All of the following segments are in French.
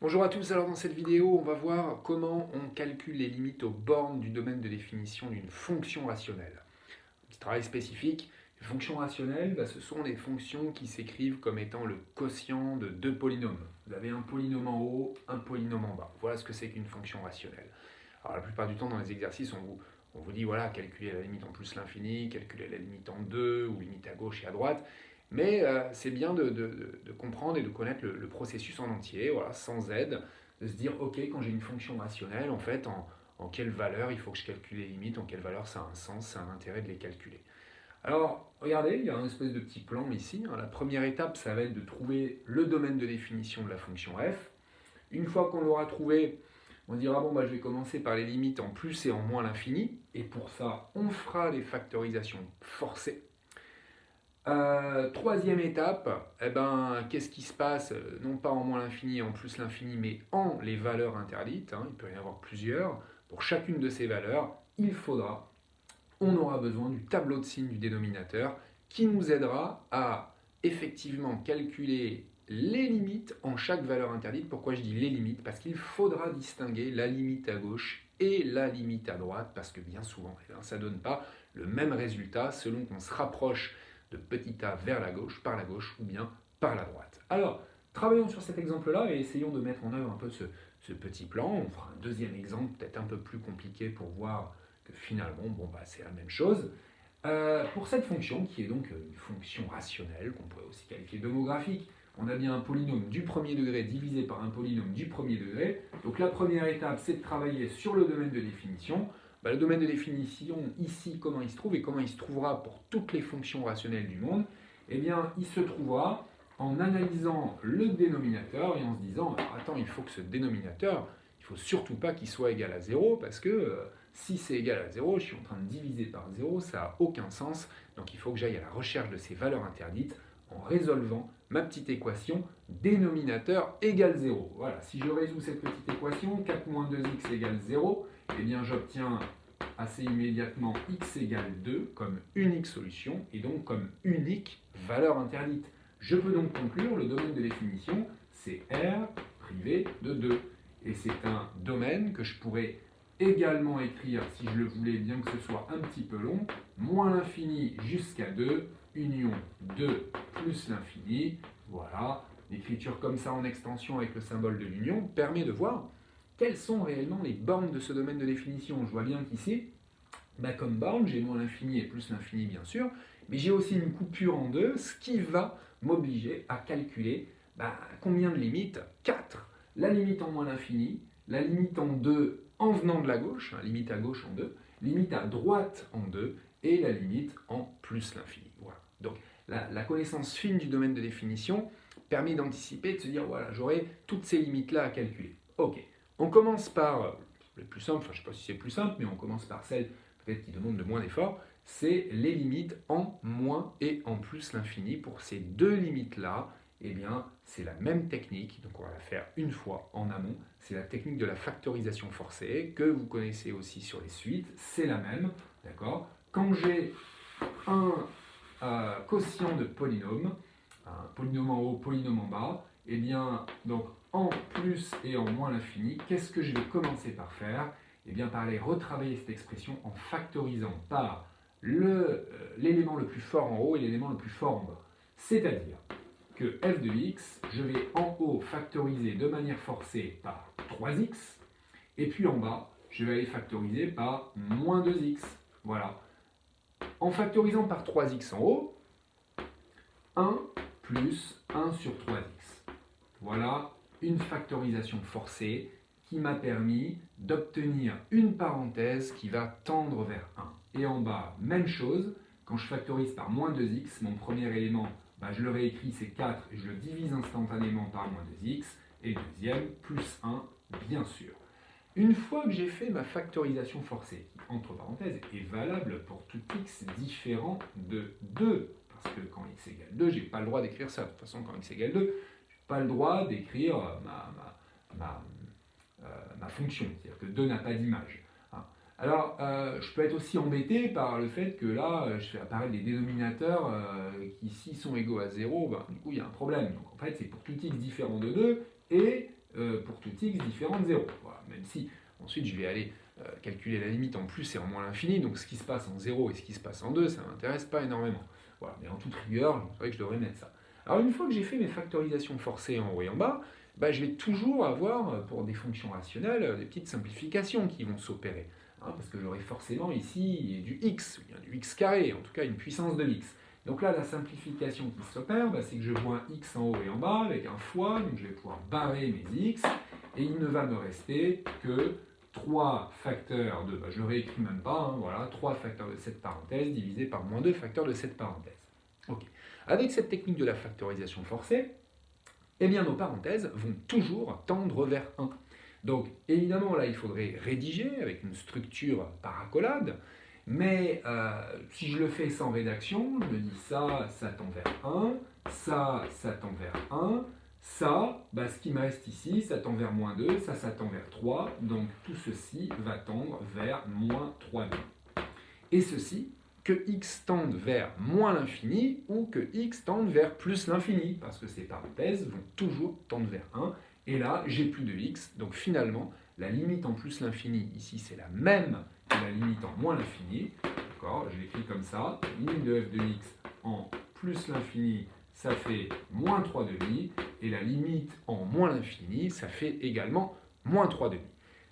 Bonjour à tous, alors dans cette vidéo, on va voir comment on calcule les limites aux bornes du domaine de définition d'une fonction rationnelle. Un petit travail spécifique. Les fonctions rationnelles, ce sont des fonctions qui s'écrivent comme étant le quotient de deux polynômes. Vous avez un polynôme en haut, un polynôme en bas. Voilà ce que c'est qu'une fonction rationnelle. Alors la plupart du temps dans les exercices, on vous dit voilà, calculer la limite en plus l'infini, calculer la limite en 2 ou limite à gauche et à droite. Mais c'est bien de comprendre et de connaître le processus en entier, voilà, sans aide, de se dire ok, quand j'ai une fonction rationnelle, en fait, en quelle valeur il faut que je calcule les limites, en quelle valeur ça a un sens, ça a un intérêt de les calculer. Alors, regardez, il y a un espèce de petit plan ici. La première étape, ça va être de trouver le domaine de définition de la fonction f. Une fois qu'on l'aura trouvé, on dira bon, je vais commencer par les limites en plus et en moins l'infini. Et pour ça, on fera les factorisations forcées. Troisième étape, qu'est-ce qui se passe? Non pas en moins l'infini et en plus l'infini, mais en les valeurs interdites. Il peut y en avoir plusieurs. Pour chacune de ces valeurs, on aura besoin du tableau de signes du dénominateur qui nous aidera à effectivement calculer les limites en chaque valeur interdite. Pourquoi je dis les limites? Parce qu'il faudra distinguer la limite à gauche et la limite à droite, parce que bien souvent, ça ne donne pas le même résultat selon qu'on se rapproche de petit a vers la gauche, par la gauche ou bien par la droite. Alors, travaillons sur cet exemple-là et essayons de mettre en œuvre un peu ce petit plan. On fera un deuxième exemple, peut-être un peu plus compliqué pour voir que finalement, c'est la même chose. Pour cette fonction, qui est donc une fonction rationnelle, qu'on pourrait aussi qualifier d'homographique, on a bien un polynôme du premier degré divisé par un polynôme du premier degré. Donc la première étape, c'est de travailler sur le domaine de définition. Le domaine de définition, ici, comment il se trouve et comment il se trouvera pour toutes les fonctions rationnelles du monde? Eh bien, il se trouvera en analysant le dénominateur et en se disant, attends, il faut que ce dénominateur, il ne faut surtout pas qu'il soit égal à 0, parce que si c'est égal à 0, je suis en train de diviser par 0, ça n'a aucun sens. Donc il faut que j'aille à la recherche de ces valeurs interdites en résolvant ma petite équation dénominateur égale 0. Voilà, si je résous cette petite équation, 4 moins 2x égale 0, eh bien j'obtiens assez immédiatement x égale 2 comme unique solution et donc comme unique valeur interdite. Je peux donc conclure le domaine de définition, c'est R privé de 2. Et c'est un domaine que je pourrais également écrire, si je le voulais, bien que ce soit un petit peu long, moins l'infini jusqu'à 2, union 2 plus l'infini. Voilà, l'écriture comme ça en extension avec le symbole de l'union permet de voir quelles sont réellement les bornes de ce domaine de définition. Je vois bien qu'ici, comme borne, j'ai moins l'infini et plus l'infini bien sûr, mais j'ai aussi une coupure en deux, ce qui va m'obliger à calculer combien de limites? 4. La limite en moins l'infini, la limite en 2 en venant de la gauche, limite à gauche en 2, limite à droite en 2, et la limite en plus l'infini. Voilà. Donc la connaissance fine du domaine de définition permet d'anticiper, de se dire voilà, j'aurai toutes ces limites-là à calculer. Ok, on commence par le plus simple, je ne sais pas si c'est plus simple, mais on commence par celle peut-être qui demande de moins d'efforts, c'est les limites en moins et en plus l'infini. Pour ces deux limites-là, eh bien, c'est la même technique, donc on va la faire une fois en amont. C'est la technique de la factorisation forcée, que vous connaissez aussi sur les suites, c'est la même, d'accord? Quand j'ai un quotient de polynôme, un polynôme en haut, polynôme en bas, eh bien, donc en plus et en moins l'infini, qu'est-ce que je vais commencer par faire? Eh bien, par aller retravailler cette expression en factorisant par l'élément le plus fort en haut et l'élément le plus fort en bas. C'est-à-dire que f de x, je vais en haut factoriser de manière forcée par 3x, et puis en bas, je vais aller factoriser par moins 2x. Voilà. En factorisant par 3x en haut, 1 plus 1 sur 3x. Voilà une factorisation forcée qui m'a permis d'obtenir une parenthèse qui va tendre vers 1. Et en bas, même chose, quand je factorise par moins 2x, mon premier élément, je le réécris, c'est 4, et je le divise instantanément par moins 2x, et le deuxième, plus 1, bien sûr. Une fois que j'ai fait ma factorisation forcée, qui, entre parenthèses, est valable pour tout x différent de 2, parce que quand x égale 2, je n'ai pas le droit d'écrire ça. De toute façon, quand x égale 2, je n'ai pas le droit d'écrire ma fonction, c'est-à-dire que 2 n'a pas d'image. Alors, je peux être aussi embêté par le fait que là, je fais apparaître des dénominateurs qui, s'ils sont égaux à 0, du coup, il y a un problème. Donc, en fait, c'est pour tout x différent de 2 et pour tout x différent de 0. Voilà, même si ensuite je vais aller calculer la limite en plus et en moins l'infini, donc ce qui se passe en 0 et ce qui se passe en 2, ça ne m'intéresse pas énormément. Voilà, mais en toute rigueur, c'est vrai que je devrais mettre ça. Alors une fois que j'ai fait mes factorisations forcées en haut et en bas, bah, je vais toujours avoir, pour des fonctions rationnelles, des petites simplifications qui vont s'opérer. Hein, parce que j'aurai forcément ici du x, bien du x carré, en tout cas une puissance de x. Donc là, la simplification qui s'opère, bah, c'est que je vois un x en haut et en bas avec un fois, donc je vais pouvoir barrer mes x, et il ne va me rester que 3 facteurs de, bah, je ne le réécris même pas, hein, voilà, 3 facteurs de cette parenthèse divisé par moins 2 facteurs de cette parenthèse. Okay. Avec cette technique de la factorisation forcée, eh bien nos parenthèses vont toujours tendre vers 1. Donc évidemment là il faudrait rédiger avec une structure par accolade, mais si je le fais sans rédaction, je me dis ça tend vers 1, ça tend vers 1, ça, bah, ce qui me reste ici, ça tend vers moins 2, ça tend vers 3, donc tout ceci va tendre vers moins 3,5. Et ceci, que x tende vers moins l'infini ou que x tende vers plus l'infini, parce que ces parenthèses vont toujours tendre vers 1, et là, j'ai plus de x, donc finalement, la limite en plus l'infini, ici, c'est la même que la limite en moins l'infini, d'accord, je l'écris comme ça, limite de f de x en plus l'infini, ça fait moins 3,5, et la limite en moins l'infini, ça fait également moins 3,5.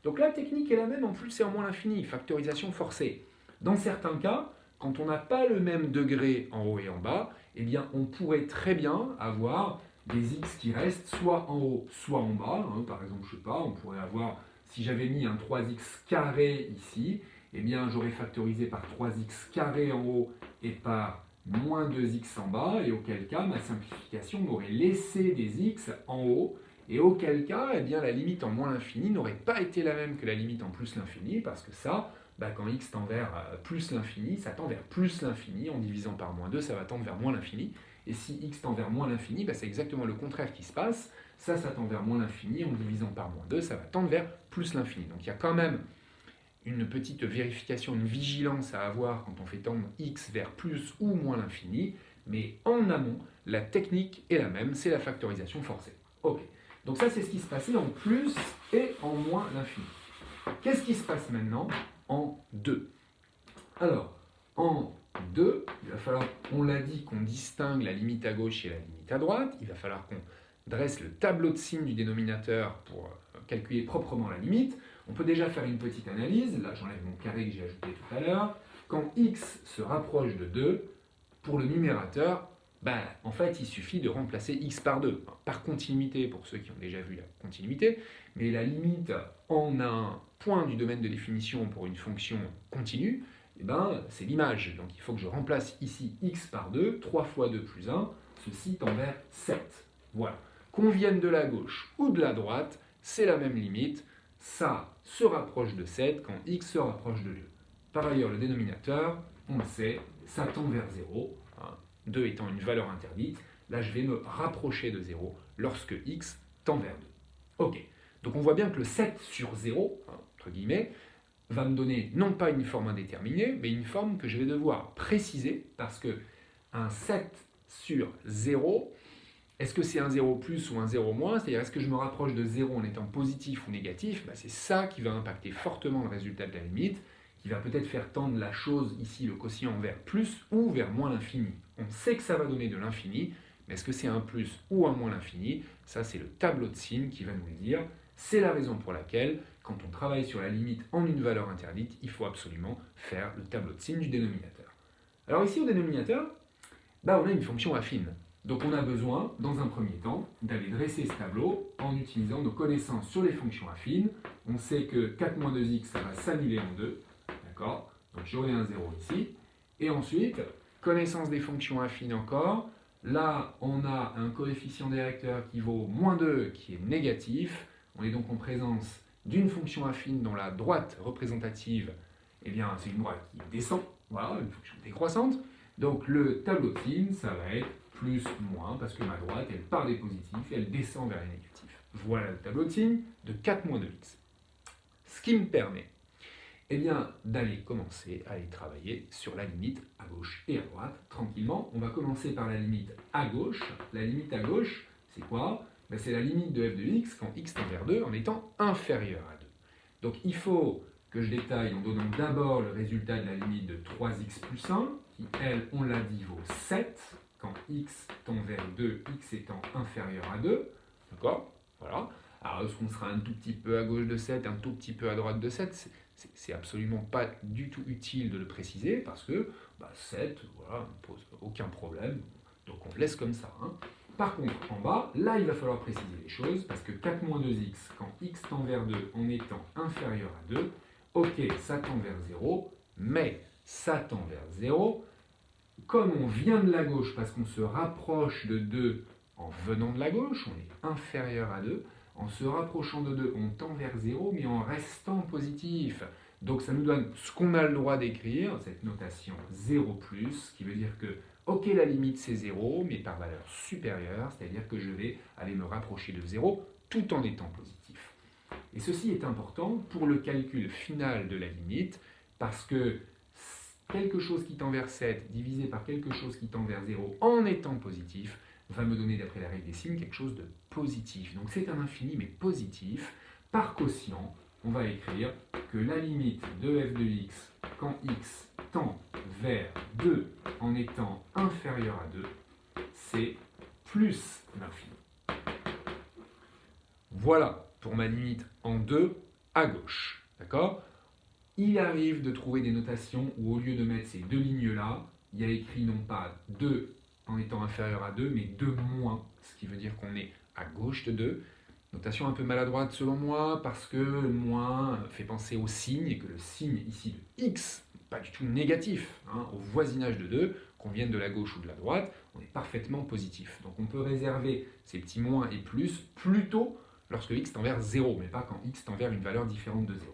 Donc la technique est la même en plus et en moins l'infini, factorisation forcée. Dans certains cas, quand on n'a pas le même degré en haut et en bas, eh bien on pourrait très bien avoir des x qui restent soit en haut, soit en bas. Hein, par exemple, je sais pas, on pourrait avoir, si j'avais mis un 3x carré ici, eh bien j'aurais factorisé par 3x carré en haut et par moins 2x en bas, et auquel cas ma simplification m'aurait laissé des x en haut, et auquel cas eh bien, la limite en moins l'infini n'aurait pas été la même que la limite en plus l'infini, parce que ça, bah, quand x tend vers plus l'infini, ça tend vers plus l'infini, en divisant par moins 2, ça va tendre vers moins l'infini, et si x tend vers moins l'infini, bah, c'est exactement le contraire qui se passe, ça tend vers moins l'infini, en divisant par moins 2, ça va tendre vers plus l'infini. Donc il y a quand même une petite vérification, une vigilance à avoir quand on fait tendre x vers plus ou moins l'infini, mais en amont, la technique est la même, c'est la factorisation forcée. Ok, donc ça c'est ce qui se passait en plus et en moins l'infini. Qu'est-ce qui se passe maintenant en 2? Alors, en 2, il va falloir, on l'a dit, qu'on distingue la limite à gauche et la limite à droite, il va falloir qu'on dresse le tableau de signes du dénominateur pour calculer proprement la limite. On peut déjà faire une petite analyse, là j'enlève mon carré que j'ai ajouté tout à l'heure. Quand x se rapproche de 2, pour le numérateur, bah, en fait il suffit de remplacer x par 2, par continuité pour ceux qui ont déjà vu la continuité, mais la limite en un point du domaine de définition pour une fonction continue, eh ben, c'est l'image. Donc il faut que je remplace ici x par 2, 3 fois 2 plus 1, ceci tend vers 7. Voilà. Qu'on vienne de la gauche ou de la droite, c'est la même limite. Ça se rapproche de 7 quand x se rapproche de 2. Par ailleurs, le dénominateur, on le sait, ça tend vers 0, 2 étant une valeur interdite. Là, je vais me rapprocher de 0 lorsque x tend vers 2. Ok, donc on voit bien que le 7 sur 0, entre guillemets, va me donner non pas une forme indéterminée, mais une forme que je vais devoir préciser, parce que un 7 sur 0, est-ce que c'est un 0 plus ou un 0 moins? C'est-à-dire, est-ce que je me rapproche de 0 en étant positif ou négatif? C'est ça qui va impacter fortement le résultat de la limite, qui va peut-être faire tendre la chose, ici le quotient, vers plus ou vers moins l'infini. On sait que ça va donner de l'infini, mais est-ce que c'est un plus ou un moins l'infini? Ça, c'est le tableau de signes qui va nous le dire. C'est la raison pour laquelle, quand on travaille sur la limite en une valeur interdite, il faut absolument faire le tableau de signes du dénominateur. Alors ici, au dénominateur, on a une fonction affine. Donc on a besoin, dans un premier temps, d'aller dresser ce tableau en utilisant nos connaissances sur les fonctions affines. On sait que 4 moins 2x, ça va s'annuler en 2. D'accord? Donc j'aurai un 0 ici. Et ensuite, connaissance des fonctions affines encore. Là, on a un coefficient directeur qui vaut moins 2, qui est négatif. On est donc en présence d'une fonction affine dont la droite représentative, eh bien, c'est une droite qui descend. Voilà, une fonction décroissante. Donc le tableau de signes, ça va être plus, moins, parce que ma droite, elle part des positifs et elle descend vers les négatifs. Voilà le tableau de signes de 4 moins 2x. Ce qui me permet d'aller commencer à aller travailler sur la limite à gauche et à droite, tranquillement. On va commencer par la limite à gauche. La limite à gauche, c'est quoi? ben, c'est la limite de f de x quand x tend vers 2 en étant inférieur à 2. Donc il faut que je détaille en donnant d'abord le résultat de la limite de 3x plus 1, qui, elle, on l'a dit, vaut 7, quand x tend vers 2, x étant inférieur à 2. D'accord? Voilà. Alors, est-ce qu'on sera un tout petit peu à gauche de 7, un tout petit peu à droite de 7? C'est absolument pas du tout utile de le préciser, parce que 7, voilà, ne pose aucun problème, donc on le laisse comme ça. Hein. Par contre, en bas, là, il va falloir préciser les choses, parce que 4 moins 2x, quand x tend vers 2 en étant inférieur à 2, ok, ça tend vers 0, mais ça tend vers 0. Comme on vient de la gauche, parce qu'on se rapproche de 2 en venant de la gauche, on est inférieur à 2, en se rapprochant de 2, on tend vers 0, mais en restant positif. Donc ça nous donne ce qu'on a le droit d'écrire, cette notation 0+, qui veut dire que, ok, la limite c'est 0, mais par valeur supérieure, c'est-à-dire que je vais aller me rapprocher de 0 tout en étant positif. Et ceci est important pour le calcul final de la limite, parce que quelque chose qui tend vers 7 divisé par quelque chose qui tend vers 0 en étant positif va me donner, d'après la règle des signes, quelque chose de positif. Donc c'est un infini, mais positif. Par quotient, on va écrire que la limite de f de x quand x tend vers 2 en étant inférieur à 2, c'est plus l'infini. Voilà pour ma limite en 2 à gauche. D'accord ? Il arrive de trouver des notations où au lieu de mettre ces deux lignes-là, il y a écrit non pas 2 en étant inférieur à 2, mais 2 moins, ce qui veut dire qu'on est à gauche de 2. Notation un peu maladroite selon moi, parce que le moins fait penser au signe, et que le signe ici de x, pas du tout négatif, hein, au voisinage de 2, qu'on vienne de la gauche ou de la droite, on est parfaitement positif. Donc on peut réserver ces petits moins et plus plutôt lorsque x tend vers 0, mais pas quand x tend vers une valeur différente de 0.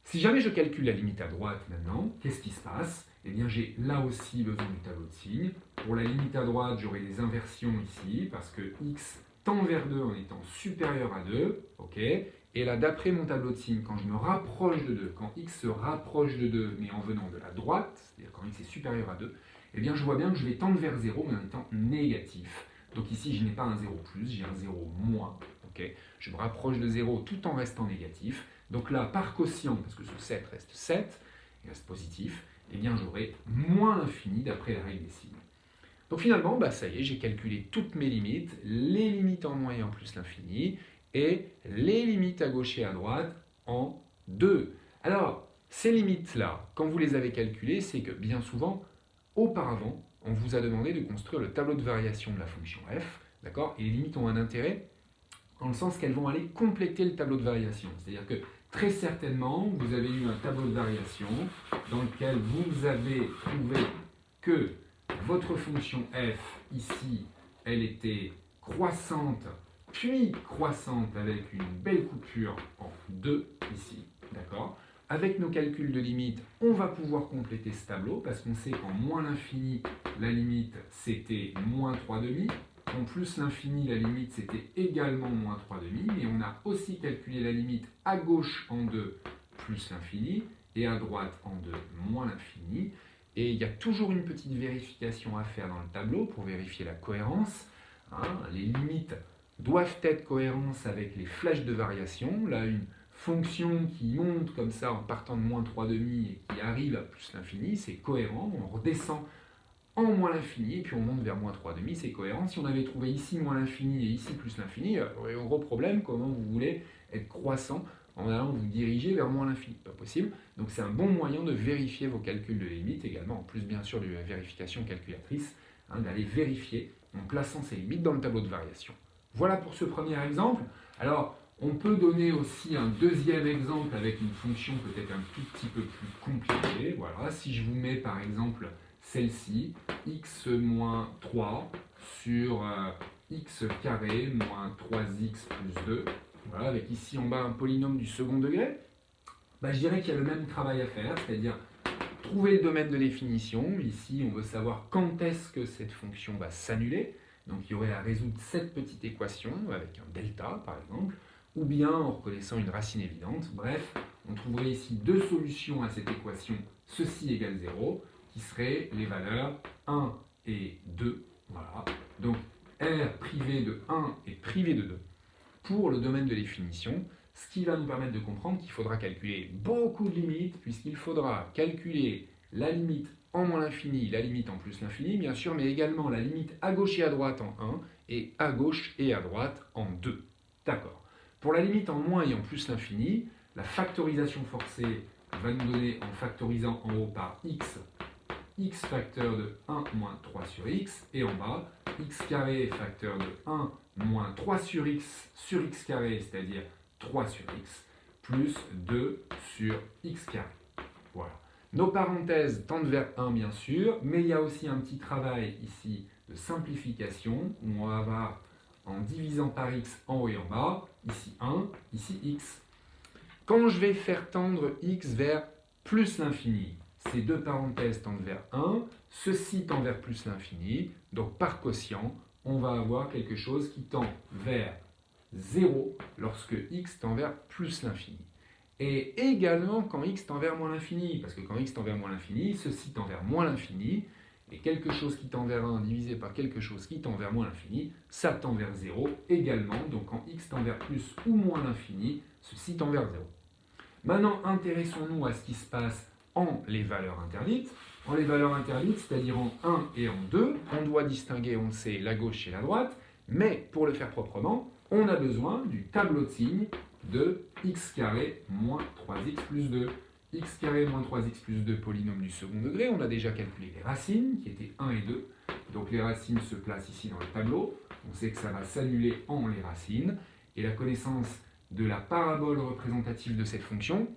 Si jamais je calcule la limite à droite maintenant, qu'est-ce qui se passe? Eh bien, j'ai là aussi besoin du tableau de signes. Pour la limite à droite, j'aurai des inversions ici, parce que x tend vers 2 en étant supérieur à 2. Ok. Et là, d'après mon tableau de signes, quand je me rapproche de 2, quand x se rapproche de 2, mais en venant de la droite, c'est-à-dire quand x est supérieur à 2, eh bien, je vois bien que je vais tendre vers 0, mais en étant négatif. Donc ici, je n'ai pas un 0+, j'ai un 0-. Okay. Je me rapproche de 0 tout en restant négatif. Donc là, par quotient, parce que ce 7 reste 7, il reste positif, eh bien j'aurai moins l'infini d'après la règle des signes. Donc finalement, ça y est, j'ai calculé toutes mes limites, les limites en moins et en plus l'infini, et les limites à gauche et à droite en 2. Alors, ces limites-là, quand vous les avez calculées, c'est que bien souvent, auparavant, on vous a demandé de construire le tableau de variation de la fonction f, d'accord? Et les limites ont un intérêt, dans le sens qu'elles vont aller compléter le tableau de variation. C'est-à-dire que très certainement, vous avez eu un tableau de variation dans lequel vous avez trouvé que votre fonction f, ici, elle était croissante, puis croissante avec une belle coupure en 2, ici, d'accord? Avec nos calculs de limite, on va pouvoir compléter ce tableau, parce qu'on sait qu'en moins l'infini, la limite, c'était moins 3,5. En plus l'infini, la limite, c'était également moins 3,5, mais on a aussi calculé la limite à gauche en 2 plus l'infini, et à droite en 2 moins l'infini. Et il y a toujours une petite vérification à faire dans le tableau pour vérifier la cohérence. Hein, les limites doivent être cohérentes avec les flèches de variation. Là, une fonction qui monte comme ça en partant de moins 3,5 et qui arrive à plus l'infini, c'est cohérent. On redescend en moins l'infini, et puis on monte vers moins 3,5, c'est cohérent. Si on avait trouvé ici moins l'infini et ici plus l'infini, il y aurait un gros problème. Comment vous voulez être croissant en allant vous diriger vers moins l'infini? Pas possible. Donc c'est un bon moyen de vérifier vos calculs de limites également, en plus bien sûr de la vérification calculatrice, hein, d'aller vérifier en plaçant ces limites dans le tableau de variation. Voilà pour ce premier exemple. Alors, on peut donner aussi un deuxième exemple avec une fonction peut-être un tout petit peu plus compliquée. Voilà, si je vous mets par exemple celle-ci, x moins 3 sur x carré moins 3x plus 2, voilà, avec ici en bas un polynôme du second degré, je dirais qu'il y a le même travail à faire, c'est-à-dire trouver le domaine de définition. Ici, on veut savoir quand est-ce que cette fonction va s'annuler. Donc il y aurait à résoudre cette petite équation avec un delta, par exemple, ou bien en reconnaissant une racine évidente. Bref, on trouverait ici deux solutions à cette équation, ceci égale 0, qui seraient les valeurs 1 et 2. Voilà. Donc, R privé de 1 est privé de 2 pour le domaine de définition, ce qui va nous permettre de comprendre qu'il faudra calculer beaucoup de limites, puisqu'il faudra calculer la limite en moins l'infini, la limite en plus l'infini, bien sûr, mais également la limite à gauche et à droite en 1, et à gauche et à droite en 2. D'accord. Pour la limite en moins et en plus l'infini, la factorisation forcée va nous donner, en factorisant en haut par x facteur de 1 moins 3 sur x, et en bas, x carré facteur de 1 moins 3 sur x carré, c'est-à-dire 3 sur x, plus 2 sur x carré. Voilà. Nos parenthèses tendent vers 1, bien sûr, mais il y a aussi un petit travail ici de simplification, où on va avoir, en divisant par x en haut et en bas, ici 1, ici x. Quand je vais faire tendre x vers plus l'infini, ces deux parenthèses tendent vers 1, ceci tend vers plus l'infini, donc par quotient, on va avoir quelque chose qui tend vers 0 lorsque x tend vers plus l'infini. Et également quand x tend vers moins l'infini, parce que quand x tend vers moins l'infini, ceci tend vers moins l'infini, et quelque chose qui tend vers 1 divisé par quelque chose qui tend vers moins l'infini, ça tend vers 0 également, donc quand x tend vers plus ou moins l'infini, ceci tend vers 0. Maintenant, intéressons-nous à ce qui se passe en les valeurs interdites. En les valeurs interdites, c'est-à-dire en 1 et en 2, on doit distinguer, on le sait, la gauche et la droite, mais pour le faire proprement, on a besoin du tableau de signes de x carré moins 3x plus 2. X carré moins 3x plus 2, polynôme du second degré, on a déjà calculé les racines, qui étaient 1 et 2. Donc les racines se placent ici dans le tableau. On sait que ça va s'annuler en les racines. Et la connaissance de la parabole représentative de cette fonction,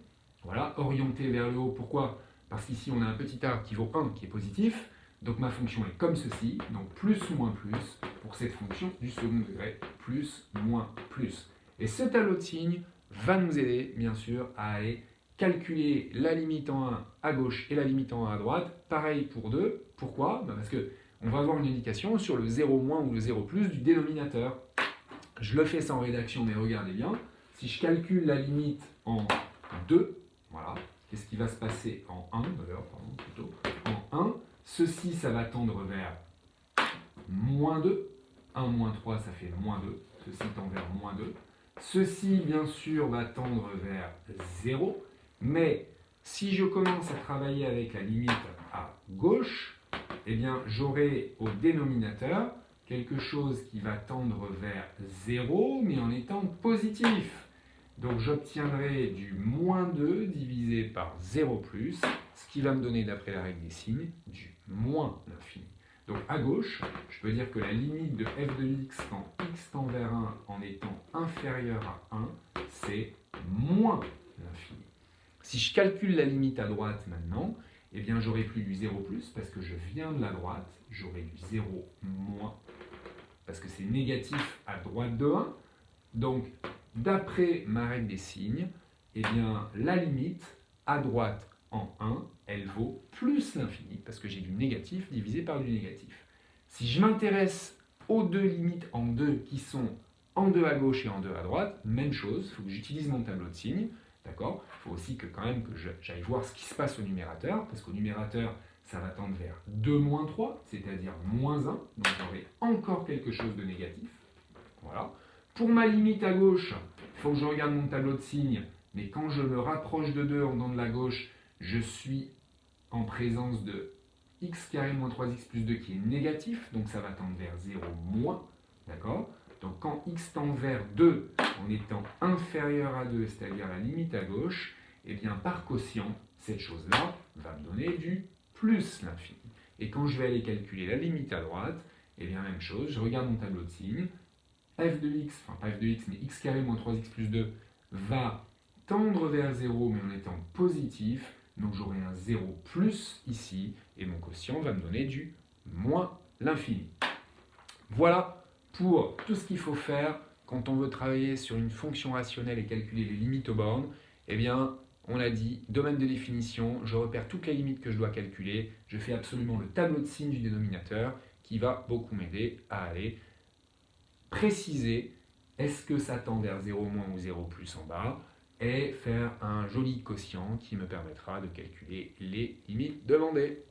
voilà, orientée vers le haut. Pourquoi? Parce qu'ici on a un petit arbre qui vaut 1 qui est positif, donc ma fonction est comme ceci, donc plus moins plus pour cette fonction du second degré, plus moins plus. Et ce tableau de signes va nous aider bien sûr à aller calculer la limite en 1 à gauche et la limite en 1 à droite, pareil pour 2. Pourquoi? Parce que on va avoir une indication sur le 0 moins ou le 0 plus du dénominateur. Je le fais sans rédaction, mais regardez bien. Si je calcule la limite en 2, voilà, qu'est-ce qui va se passer en 1 d'ailleurs, pardon, plutôt, en 1, ceci, ça va tendre vers moins 2. 1 moins 3, ça fait moins 2. Ceci tend vers moins 2. Ceci, bien sûr, va tendre vers 0. Mais si je commence à travailler avec la limite à gauche, eh bien, j'aurai au dénominateur quelque chose qui va tendre vers 0, mais en étant positif. Donc j'obtiendrai du moins 2 divisé par 0 plus, ce qui va me donner, d'après la règle des signes, du moins l'infini. Donc à gauche, je peux dire que la limite de f de x quand x tend vers 1 en étant inférieur à 1, c'est moins l'infini. Si je calcule la limite à droite maintenant, eh bien j'aurai plus du 0 plus, parce que je viens de la droite, j'aurai du 0 moins, parce que c'est négatif à droite de 1. Donc, d'après ma règle des signes, eh bien, la limite à droite en 1, elle vaut plus l'infini, parce que j'ai du négatif divisé par du négatif. Si je m'intéresse aux deux limites en 2 qui sont en 2 à gauche et en 2 à droite, même chose, il faut que j'utilise mon tableau de signes, d'accord? Il faut aussi que quand même que j'aille voir ce qui se passe au numérateur, parce qu'au numérateur, ça va tendre vers 2 moins 3, c'est-à-dire moins 1, donc j'aurai encore quelque chose de négatif. Voilà. Pour ma limite à gauche, il faut que je regarde mon tableau de signes, mais quand je me rapproche de 2 en venant de la gauche, je suis en présence de x carré moins 3x plus 2 qui est négatif, donc ça va tendre vers 0 moins, d'accord? Donc quand x tend vers 2 en étant inférieur à 2, c'est-à-dire la limite à gauche, eh bien par quotient, cette chose-là va me donner du plus l'infini. Et quand je vais aller calculer la limite à droite, eh bien même chose, je regarde mon tableau de signes, f de x, enfin pas f de x, mais x carré moins 3x plus 2 va tendre vers 0, mais en étant positif, donc j'aurai un 0 plus ici, et mon quotient va me donner du moins l'infini. Voilà pour tout ce qu'il faut faire quand on veut travailler sur une fonction rationnelle et calculer les limites aux bornes. Eh bien, on a dit, domaine de définition, je repère toutes les limites que je dois calculer, je fais absolument le tableau de signes du dénominateur qui va beaucoup m'aider à aller préciser est-ce que ça tend vers 0 moins ou 0 plus en bas, et faire un joli quotient qui me permettra de calculer les limites demandées.